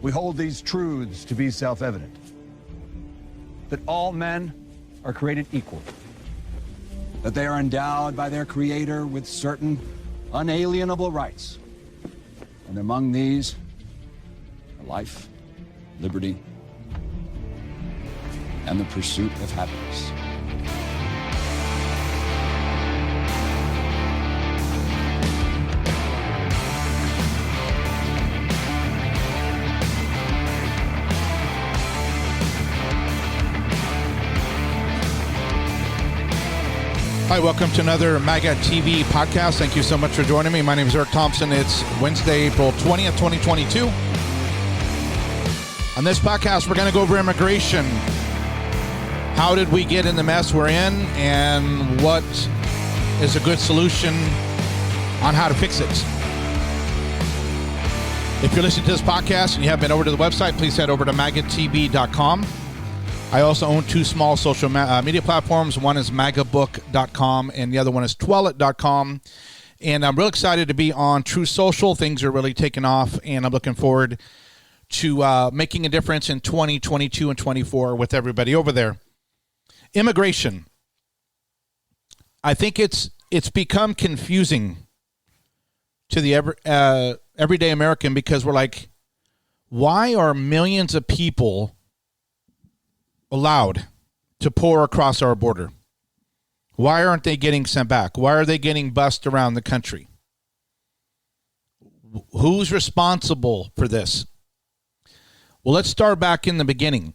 We hold these truths to be self-evident. That all men are created equal. That they are endowed by their Creator with certain unalienable rights. And among these are life, liberty, and the pursuit of happiness. Hi, welcome to another MAGATV podcast. Thank you so much for joining me. My name is Eric-Thompson. It's Wednesday, April 20th, 2022. On this podcast, we're going to go over immigration. How did we get in the mess we're in, and what is a good solution on how to fix it? If you're listening to this podcast and you haven't been over to the website, please head over to MAGATV.com. I also own two small social media platforms. One is magabook.com and the other one is twellet.com. And I'm real excited to be on True Social. Things are really taking off, and I'm looking forward to making a difference in 2022 and 24 with everybody over there. Immigration. I think it's become confusing to the everyday American, because we're like, why are millions of people allowed to pour across our border? Why aren't they getting sent back? Why are they getting bussed around the country? Who's responsible for this? Well, let's start back in the beginning.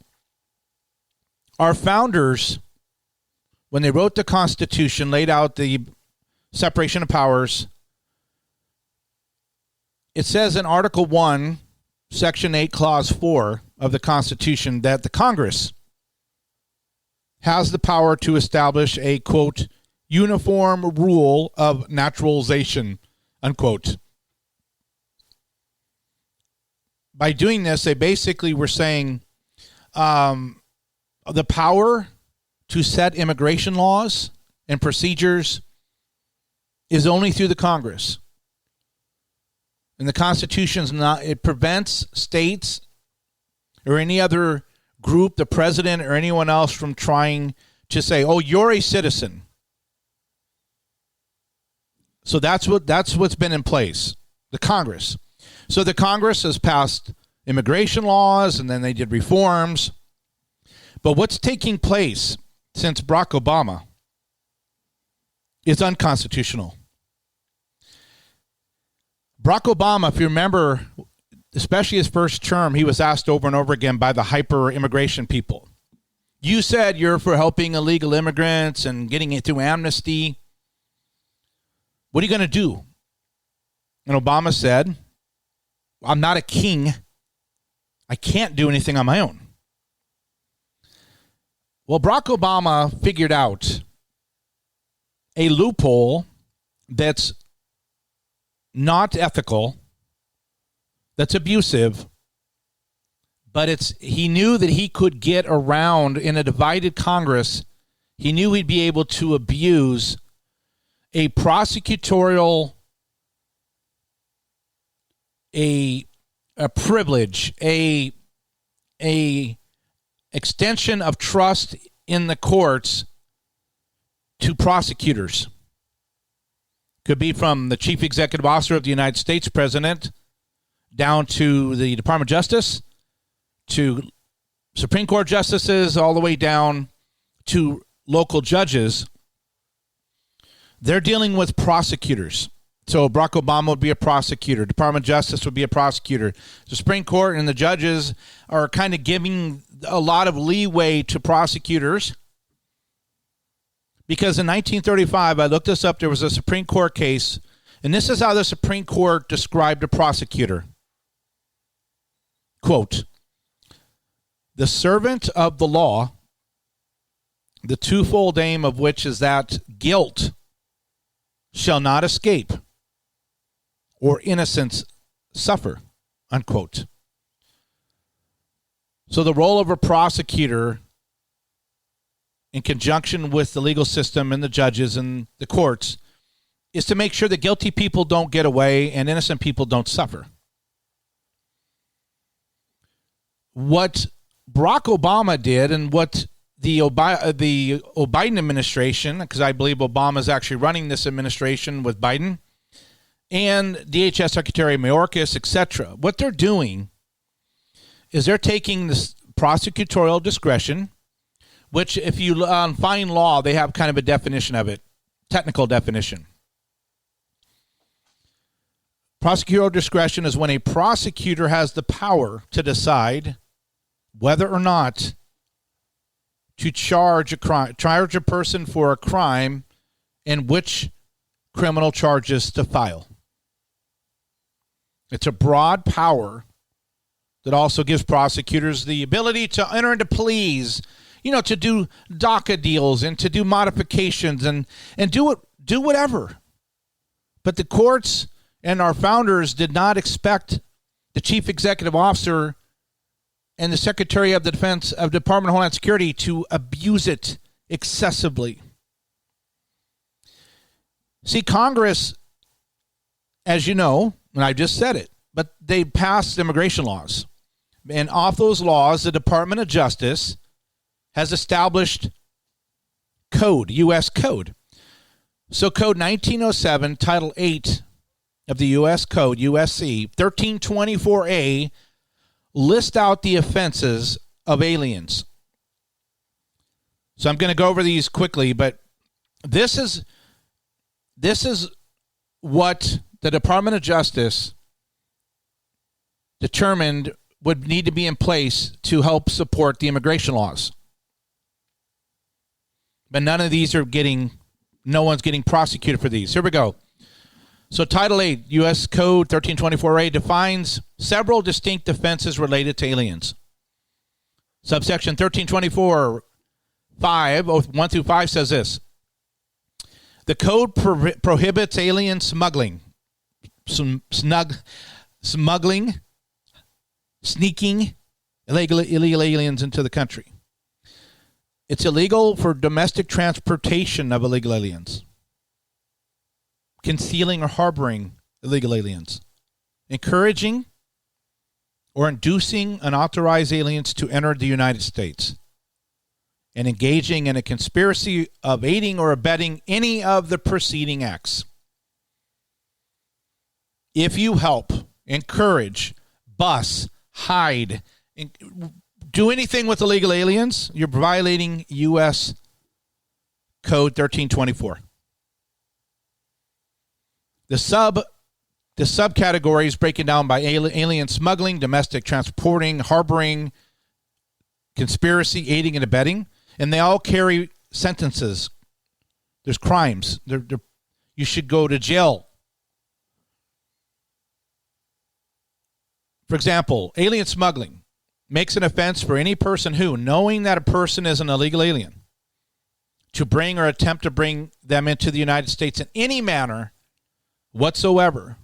Our founders, when they wrote the Constitution, laid out the separation of powers. It says in Article 1, Section 8, Clause 4 of the Constitution that the Congress has the power to establish a, quote, uniform rule of naturalization, unquote. By doing this, they basically were saying the power to set immigration laws and procedures is only through the Congress. And the Constitution's not, it prevents states or any other group, the president or anyone else, from trying to say, oh, you're a citizen. So that's what's been in place, the Congress. So the Congress has passed immigration laws, and then they did reforms. But what's taking place since Barack Obama is unconstitutional. Barack Obama, if you remember, especially his first term, he was asked over and over again by the hyper-immigration people. You said you're for helping illegal immigrants and getting it through amnesty. What are you going to do? And Obama said, I'm not a king. I can't do anything on my own. Well, Barack Obama figured out a loophole that's not ethical, that's abusive, but he knew that he could get around in a divided Congress. He knew he'd be able to abuse a prosecutorial, a privilege, a extension of trust in the courts to prosecutors. Could be from the chief executive officer of the United States, president, down to the Department of Justice, to Supreme Court justices, all the way down to local judges. They're dealing with prosecutors. So Barack Obama would be a prosecutor. Department of Justice would be a prosecutor. The Supreme Court and the judges are kind of giving a lot of leeway to prosecutors. Because in 1935, I looked this up, there was a Supreme Court case, and this is how the Supreme Court described a prosecutor. Quote, the servant of the law, the twofold aim of which is that guilt shall not escape or innocence suffer, unquote. So the role of a prosecutor, in conjunction with the legal system and the judges and the courts, is to make sure that guilty people don't get away and innocent people don't suffer. what Barack Obama did and what the Biden administration, because I believe Obama is actually running this administration with Biden, and DHS Secretary Mayorkas, etc., what they're doing is they're taking this prosecutorial discretion, which if you find law, they have kind of a definition of it, technical definition. Prosecutorial discretion is when a prosecutor has the power to decide whether or not to charge a person for a crime and which criminal charges to file. It's a broad power that also gives prosecutors the ability to enter into pleas, to do DACA deals and to do modifications and do whatever. But the courts and our founders did not expect the chief executive officer and the Secretary of the Defense of Department of Homeland Security to abuse it excessively. See, Congress, as you know, and I just said it, but they passed immigration laws. And off those laws, the Department of Justice has established code, U.S. code. So Code 1907, Title 8 of the U.S. Code, USC, 1324A, list out the offenses of aliens. So I'm going to go over these quickly, but this is what the Department of Justice determined would need to be in place to help support the immigration laws. But none of these no one's getting prosecuted for these. Here we go. So Title 8, U.S. Code 1324A defines several distinct offenses related to aliens. Subsection 1324, 1 through 5 says this. The code prohibits alien smuggling, sneaking illegal aliens into the country. It's illegal for domestic transportation of illegal aliens, concealing or harboring illegal aliens, encouraging or inducing unauthorized aliens to enter the United States, and engaging in a conspiracy of aiding or abetting any of the preceding acts. If you help, encourage, bus, hide, do anything with illegal aliens, you're violating U.S. Code 1324. The subcategories breaking down by alien smuggling, domestic transporting, harboring, conspiracy, aiding, and abetting, and they all carry sentences. There's crimes. You should go to jail. For example, alien smuggling makes an offense for any person who, knowing that a person is an illegal alien, to bring or attempt to bring them into the United States in any manner whatsoever,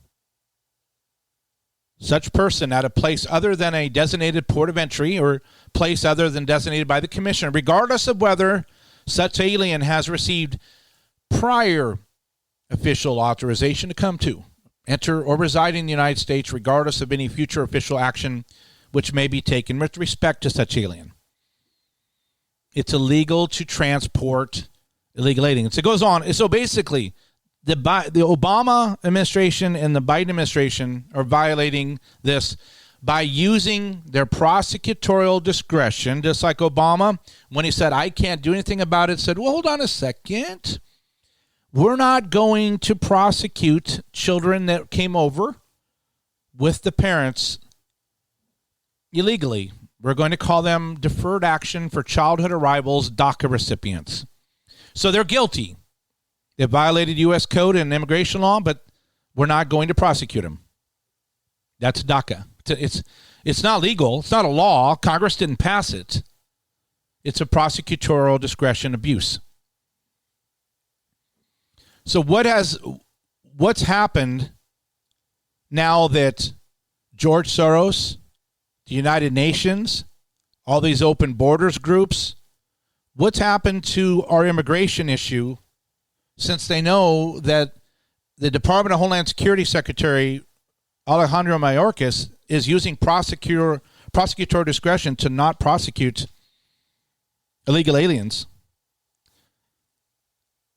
such person at a place other than a designated port of entry or place other than designated by the commissioner, regardless of whether such alien has received prior official authorization to come to, enter, or reside in the United States, regardless of any future official action which may be taken with respect to such alien. It's illegal to transport illegal aliens. It goes on. So basically, the Obama administration and the Biden administration are violating this by using their prosecutorial discretion, just like Obama, when he said, I can't do anything about it, said, well, hold on a second. We're not going to prosecute children that came over with the parents illegally. We're going to call them deferred action for childhood arrivals, DACA recipients. So they're guilty. They violated U.S. code and immigration law, but we're not going to prosecute them. That's DACA. It's not legal. It's not a law. Congress didn't pass it. It's a prosecutorial discretion abuse. So what's happened now that George Soros, the United Nations, all these open borders groups, what's happened to our immigration issue since they know that the Department of Homeland Security Secretary Alejandro Mayorkas is using prosecutorial prosecutorial discretion to not prosecute illegal aliens.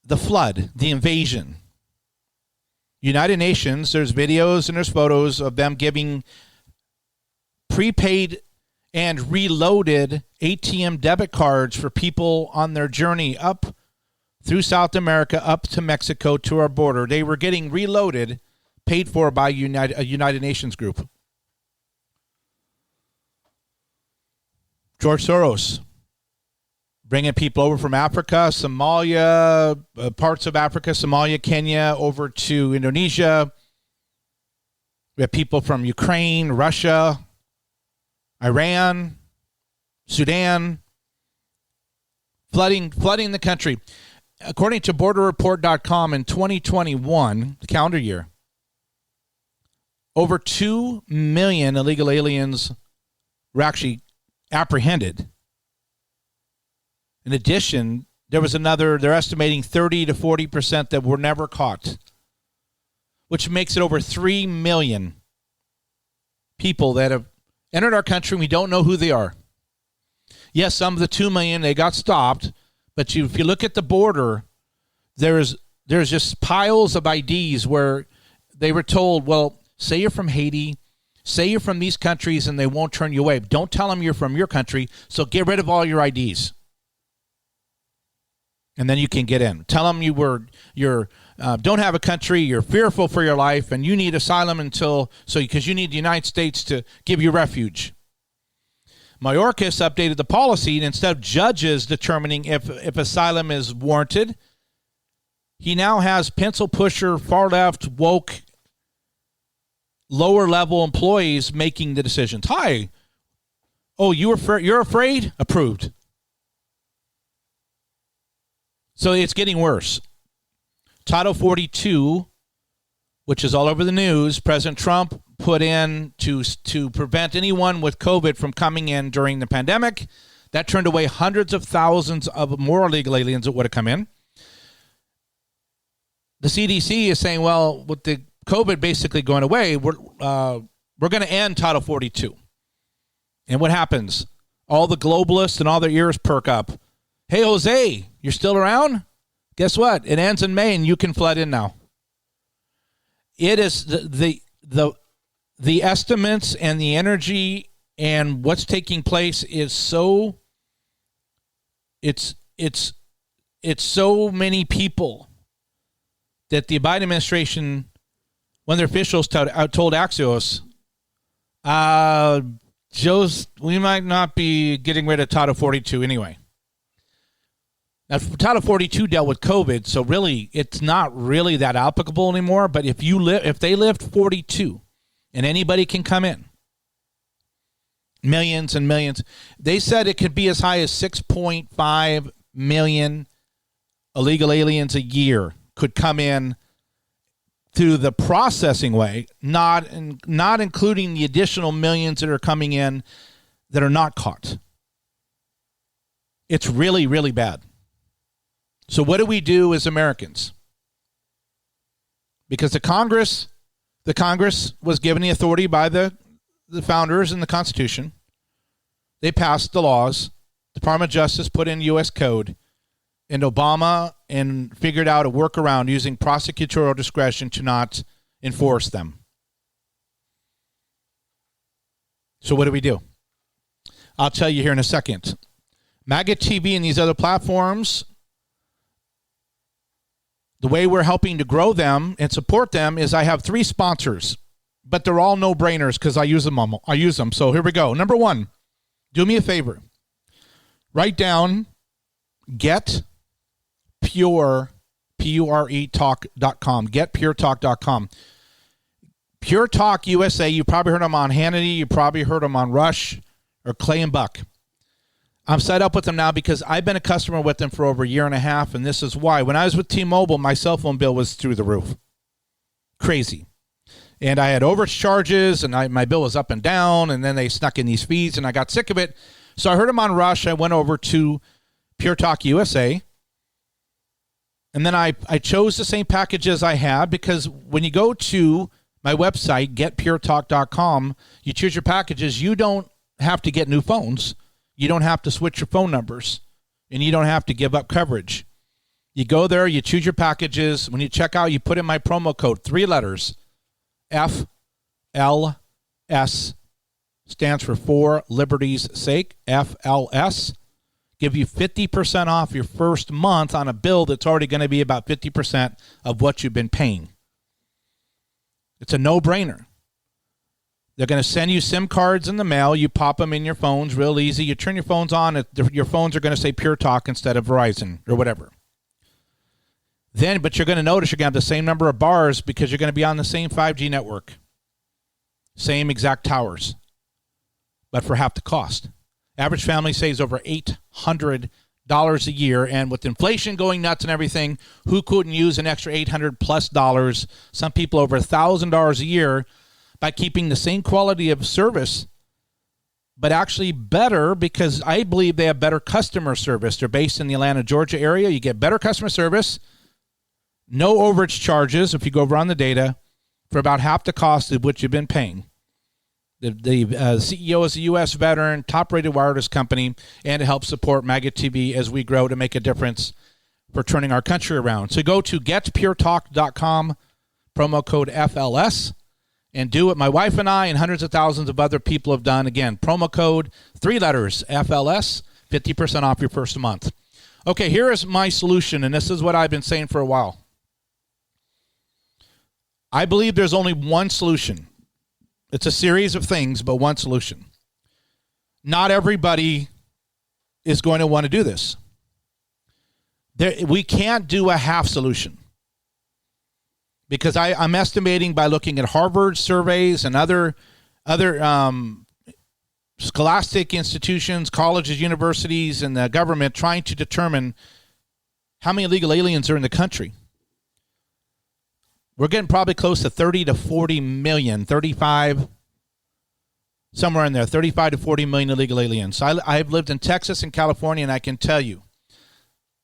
The flood, the invasion. United Nations, there's videos and there's photos of them giving prepaid and reloaded ATM debit cards for people on their journey up through South America, up to Mexico, to our border. They were getting reloaded, paid for by a United Nations group. George Soros, bringing people over from Africa, Somalia, parts of Africa, Somalia, Kenya, over to Indonesia. We have people from Ukraine, Russia, Iran, Sudan, flooding the country. According to BorderReport.com, in 2021, the calendar year, over 2 million illegal aliens were actually apprehended. In addition, there was they're estimating 30 to 40% that were never caught, which makes it over 3 million people that have entered our country and we don't know who they are. Yes, some of the 2 million, they got stopped, but if you look at the border, there's just piles of IDs where they were told, well, say you're from Haiti, say you're from these countries, and they won't turn you away. Don't tell them you're from your country, so get rid of all your IDs. And then you can get in. Tell them you're don't have a country, you're fearful for your life, and you need asylum because you need the United States to give you refuge. Mayorkas updated the policy, and instead of judges determining if asylum is warranted, he now has pencil pusher, far left, woke, lower level employees making the decisions. Hi. Oh, you're afraid? Approved. So it's getting worse. Title 42, which is all over the news, President Trump put in to prevent anyone with COVID from coming in during the pandemic. That turned away hundreds of thousands of more illegal aliens that would have come in. The CDC is saying, well, with the COVID basically going away, we're going to end Title 42. And what happens? All the globalists and all their ears perk up. Hey, Jose, you're still around? Guess what? It ends in May, and you can flood in now. It is the estimates and the energy and what's taking place is so. It's so many people that the Biden administration, when their officials told Axios, we might not be getting rid of Title 42 anyway. Now, Title 42 dealt with COVID, so really, it's not really that applicable anymore. But if they lift 42, and anybody can come in, millions and millions, they said it could be as high as 6.5 million illegal aliens a year could come in through the processing way, not including the additional millions that are coming in that are not caught. It's really, really bad. So what do we do as Americans? Because the Congress was given the authority by the founders in the Constitution. They passed the laws. The Department of Justice put in U.S. Code. And Obama figured out a workaround using prosecutorial discretion to not enforce them. So what do we do? I'll tell you here in a second. MAGATV and these other platforms, the way we're helping to grow them and support them is I have 3 sponsors, but they're all no-brainers because I use them. So here we go. Number 1, do me a favor. Write down GetPure, P-U-R-E, talk.com, getpuretalk.com. Pure Talk USA, you probably heard them on Hannity, you probably heard them on Rush or Clay and Buck. I'm set up with them now because I've been a customer with them for over a year and a half, and this is why. When I was with T-Mobile, my cell phone bill was through the roof. Crazy. And I had overcharges, and my bill was up and down, and then they snuck in these fees, and I got sick of it. So I heard them on Rush. I went over to Pure Talk USA, and then I chose the same packages I had because when you go to my website, getpuretalk.com, you choose your packages. You don't have to get new phones. You don't have to switch your phone numbers, and you don't have to give up coverage. You go there, you choose your packages. When you check out, you put in my promo code, 3 letters, FLS, stands for For Liberty's Sake, FLS. Give you 50% off your first month on a bill that's already going to be about 50% of what you've been paying. It's a no-brainer. They're going to send you SIM cards in the mail. You pop them in your phones real easy. You turn your phones on. Your phones are going to say Pure Talk instead of Verizon or whatever. But you're going to notice you're going to have the same number of bars because you're going to be on the same 5G network. Same exact towers, but for half the cost. Average family saves over $800 a year, and with inflation going nuts and everything, who couldn't use an extra $800+? Some people over $1,000 a year by keeping the same quality of service, but actually better because I believe they have better customer service. They're based in the Atlanta, Georgia area. You get better customer service, no overage charges if you go over on the data for about half the cost of what you've been paying. The CEO is a U.S. veteran, top-rated wireless company, and it helps support MAGATV as we grow to make a difference for turning our country around. So go to getpuretalk.com, promo code FLS, and do what my wife and I and hundreds of thousands of other people have done. Again, promo code, 3 letters, FLS, 50% off your first month. Okay, here is my solution, and this is what I've been saying for a while. I believe there's only one solution. It's a series of things, but one solution. Not everybody is going to want to do this. We can't do a half solution because I'm estimating by looking at Harvard surveys and other scholastic institutions, colleges, universities, and the government trying to determine how many illegal aliens are in the country. We're getting probably close to 30 to 40 million, 35, somewhere in there, 35 to 40 million illegal aliens. I've lived in Texas and California, and I can tell you,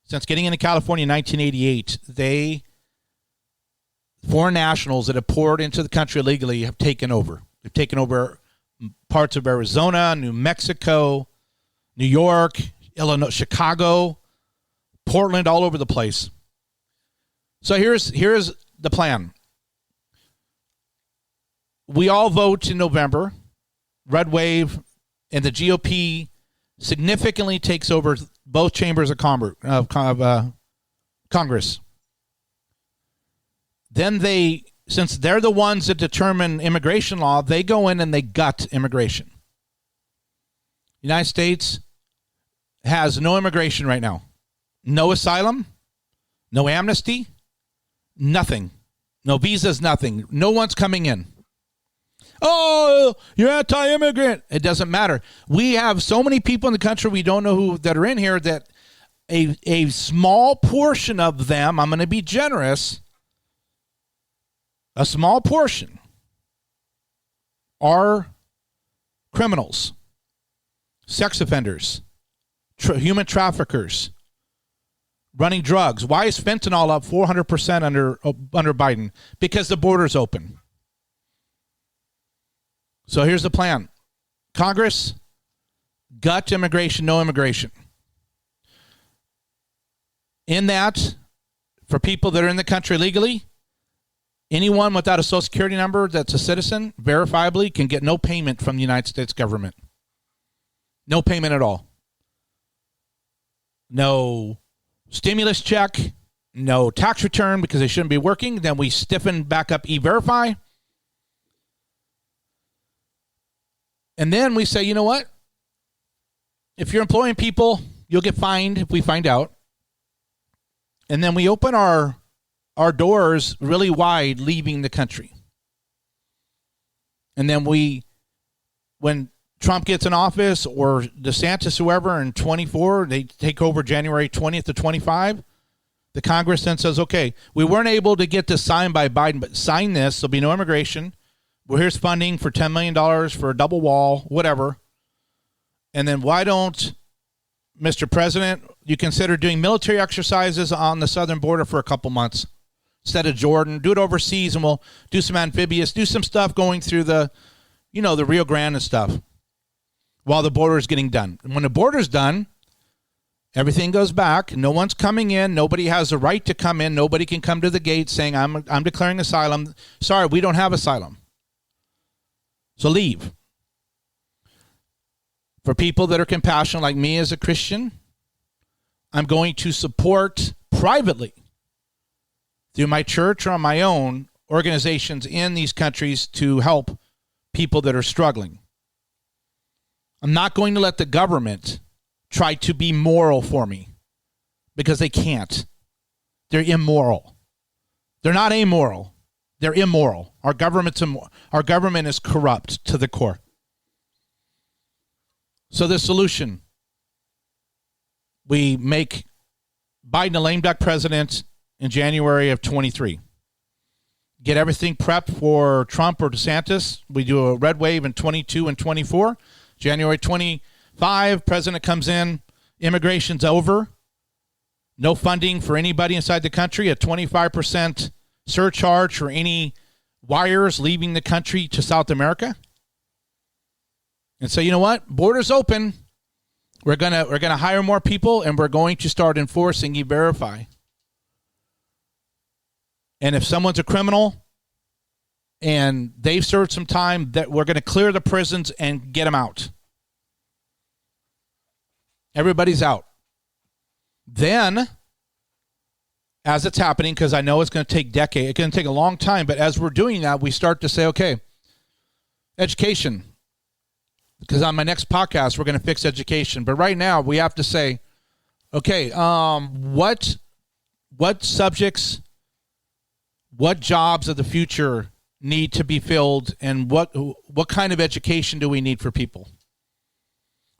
since getting into California in 1988, foreign nationals that have poured into the country illegally have taken over. They've taken over parts of Arizona, New Mexico, New York, Illinois, Chicago, Portland, all over the place. So here's the plan. We all vote in November. Red wave, and the GOP significantly takes over both chambers of Congress. Then since they're the ones that determine immigration law, they go in and they gut immigration. The United States has no immigration right now. No asylum, no amnesty, nothing. No visas, nothing. No one's coming in. Oh, you're anti-immigrant. It doesn't matter. We have so many people in the country we don't know who that are in here that a small portion of them, I'm going to be generous, a small portion are criminals, sex offenders, human traffickers, running drugs. Why is fentanyl up 400% under Biden? Because the border's open. So here's the plan. Congress, gut immigration, no immigration. In that, for people that are in the country legally, anyone without a Social Security number that's a citizen, verifiably, can get no payment from the United States government. No payment at all. No stimulus check, no tax return because they shouldn't be working. Then we stiffen back up E-Verify. And then we say, you know what? If you're employing people, you'll get fined if we find out. And then we open our doors really wide, leaving the country. And then when Trump gets in office or DeSantis, whoever, in 24, they take over January 20th to 25, the Congress then says, okay, we weren't able to get this signed by Biden, but sign this. There'll be no immigration. Well, here's funding for $10 million for a double wall, whatever. And then why don't, Mr. President, you consider doing military exercises on the southern border for a couple months instead of Jordan? Do it overseas, and we'll do some amphibious, do some stuff going through the Rio Grande and stuff. while the border is getting done. And when the border's done, everything goes back. No one's coming in. Nobody has the right to come in. Nobody can come to the gate saying, I'm declaring asylum. Sorry, we don't have asylum. So leave. For people that are compassionate like me as a Christian, I'm going to support privately through my church or on my own organizations in these countries to help people that are struggling. I'm not going to let the government try to be moral for me because they can't. They're immoral. They're not amoral. They're immoral. Our government is corrupt to the core. So the solution, we make Biden a lame duck president in January of 23. Get everything prepped for Trump or DeSantis. We do a red wave in 22 and 24. January 25, president comes in, immigration's over. No funding for anybody inside the country, a 25% surcharge for any wires leaving the country to South America. And so, you know what? Borders open. We're gonna hire more people, and we're going to start enforcing E-Verify. And if someone's a criminal and they've served some time, that we're going to clear the prisons and get them out. Everybody's out. Then, as it's happening, because I know it's going to take decades, it's going to take a long time, but as we're doing that, we start to say, okay, education. Because on my next podcast, we're going to fix education. But right now, we have to say, okay, what subjects, what jobs of the future need to be filled, and what kind of education do we need for people?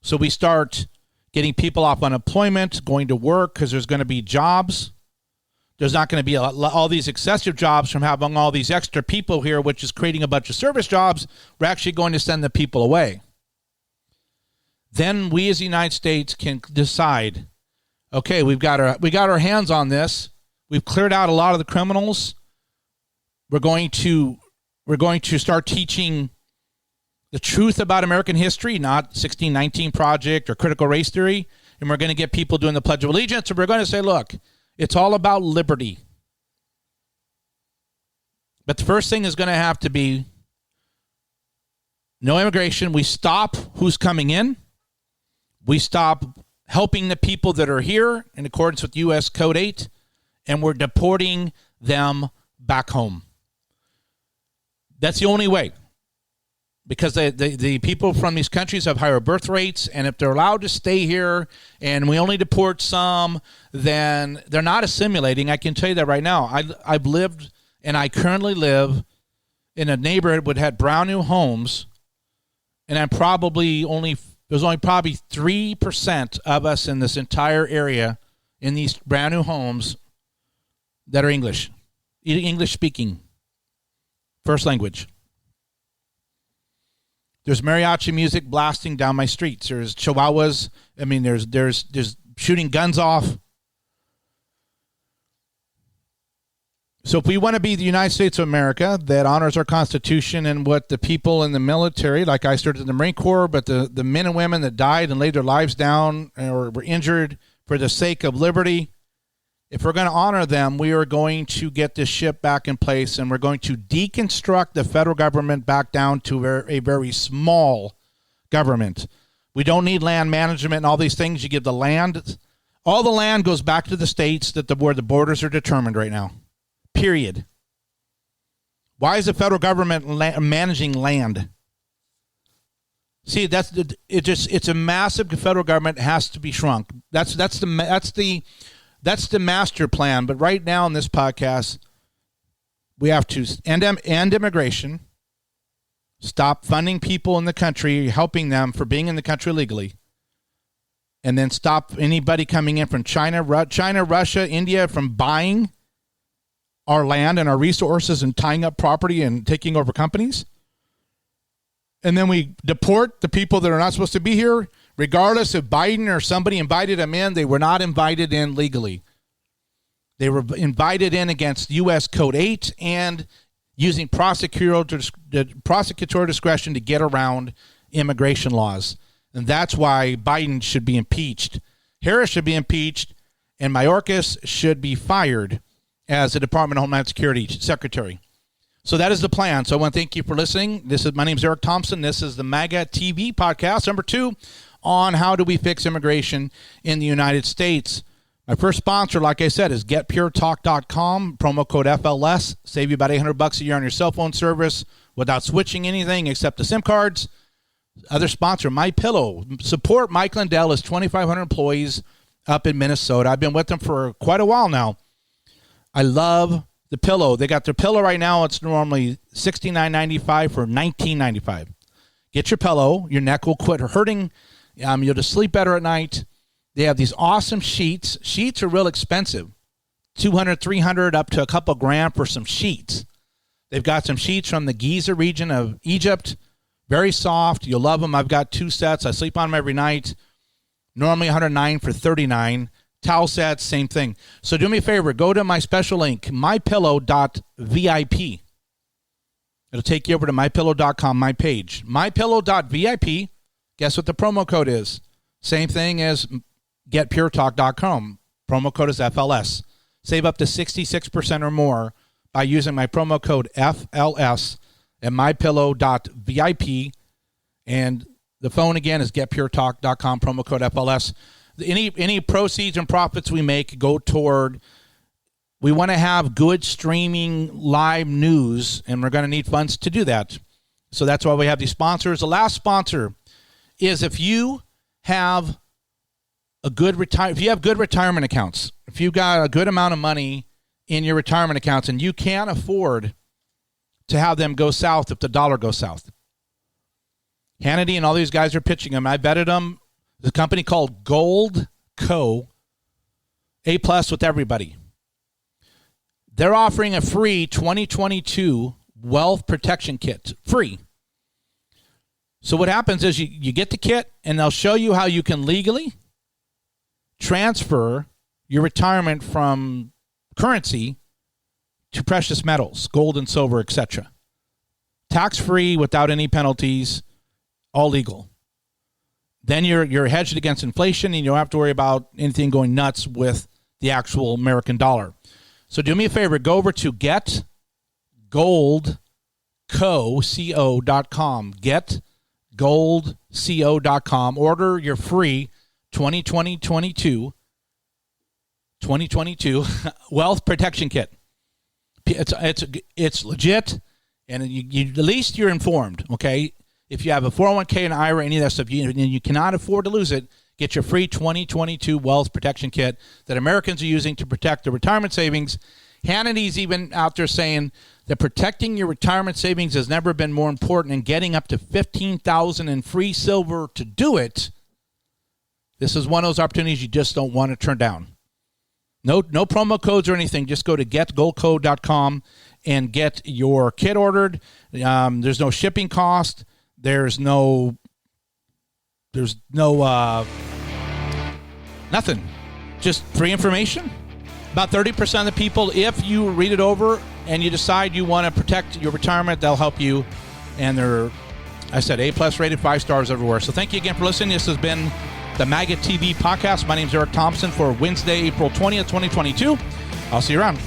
So we start getting people off unemployment, going to work, because there's going to be jobs. There's not going to be all these excessive jobs from having all these extra people here, which is creating a bunch of service jobs. We're actually going to send the people away. Then we as the United States can decide, okay, we got our hands on this. We've cleared out a lot of the criminals. We're going to start teaching the truth about American history, not 1619 Project or critical race theory. And we're going to get people doing the Pledge of Allegiance. And we're going to say, look, it's all about liberty. But the first thing is going to have to be no immigration. We stop who's coming in. We stop helping the people that are here in accordance with U.S. Code 8, and we're deporting them back home. That's the only way, because the people from these countries have higher birth rates, and if they're allowed to stay here and we only deport some, then they're not assimilating. I can tell you that right now. I've lived, and I currently live in a neighborhood that had brand new homes, and there's only probably 3% of us in this entire area in these brand new homes that are English speaking, first language. There's mariachi music blasting down my streets. There's chihuahuas. I mean, there's shooting guns off. So if we want to be the United States of America that honors our Constitution and what the people in the military, like I started in the Marine Corps, but the men and women that died and laid their lives down or were injured for the sake of liberty, if we're going to honor them, we are going to get this ship back in place, and we're going to deconstruct the federal government back down to a very small government. We don't need land management and all these things. You give the land. All the land goes back to the states where the borders are determined right now. Period. Why is the federal government managing land? See, it's a massive federal government. It has to be shrunk. That's the master plan. But right now in this podcast, we have to end immigration, stop funding people in the country, helping them for being in the country illegally, and then stop anybody coming in from China, Russia, India from buying our land and our resources and tying up property and taking over companies. And then we deport the people that are not supposed to be here, regardless if Biden or somebody invited them in. They were not invited in legally. They were invited in against U.S. Code 8 and using prosecutorial discretion to get around immigration laws. And that's why Biden should be impeached. Harris should be impeached, and Mayorkas should be fired as the Department of Homeland Security Secretary. So that is the plan. So I want to thank you for listening. My name is Eric Thompson. This is the MAGA TV podcast, number 2, on how do we fix immigration in the United States. My first sponsor, like I said, is getpuretalk.com, promo code FLS. Save you about $800 a year on your cell phone service without switching anything except the SIM cards. Other sponsor, MyPillow. Support Mike Lindell, his 2,500 employees up in Minnesota. I've been with them for quite a while now. I love the pillow. They got their pillow right now. It's normally $69.95 for $19.95. Get your pillow. Your neck will quit hurting. You'll just sleep better at night. They have these awesome sheets. Sheets are real expensive. $200, $300, up to a couple grand for some sheets. They've got some sheets from the Giza region of Egypt. Very soft. You'll love them. I've got 2 sets. I sleep on them every night. Normally $109 for $39. Towel sets, same thing. So do me a favor. Go to my special link, mypillow.vip. It'll take you over to mypillow.com, my page. mypillow.vip. Guess what the promo code is? Same thing as getpuretalk.com. Promo code is FLS. Save up to 66% or more by using my promo code FLS at mypillow.vip. And the phone again is getpuretalk.com, promo code FLS. Any proceeds and profits we make go toward, we want to have good streaming live news, and we're going to need funds to do that. So that's why we have these sponsors. The last sponsor is if you have good retirement accounts, if you've got a good amount of money in your retirement accounts and you can't afford to have them go south if the dollar goes south. Hannity and all these guys are pitching them. I vetted them. The company called Gold Co. A+ with everybody. They're offering a free 2022 wealth protection kit. Free. So what happens is you get the kit, and they'll show you how you can legally transfer your retirement from currency to precious metals, gold and silver, etc. Tax-free, without any penalties, all legal. Then you're hedged against inflation, and you don't have to worry about anything going nuts with the actual American dollar. So do me a favor, go over to getgoldco.com. Getgoldco.com. Order your free 2022 wealth protection kit. It's legit, and you at least you're informed, okay? If you have a 401k and IRA, any of that stuff, you cannot afford to lose it, get your free 2022 wealth protection kit that Americans are using to protect their retirement savings. Hannity's even out there saying that protecting your retirement savings has never been more important, and getting up to $15,000 in free silver to do it. This is one of those opportunities you just don't want to turn down. No promo codes or anything. Just go to getgoldco.com and get your kit ordered. There's no shipping cost. There's no nothing. Just free information. About 30% of the people, if you read it over and you decide you want to protect your retirement, they'll help you. And they're, I said, A+ rated, 5 stars everywhere. So thank you again for listening. This has been the MAGA TV podcast. My name is Eric Thompson for Wednesday, April 20th, 2022. I'll see you around.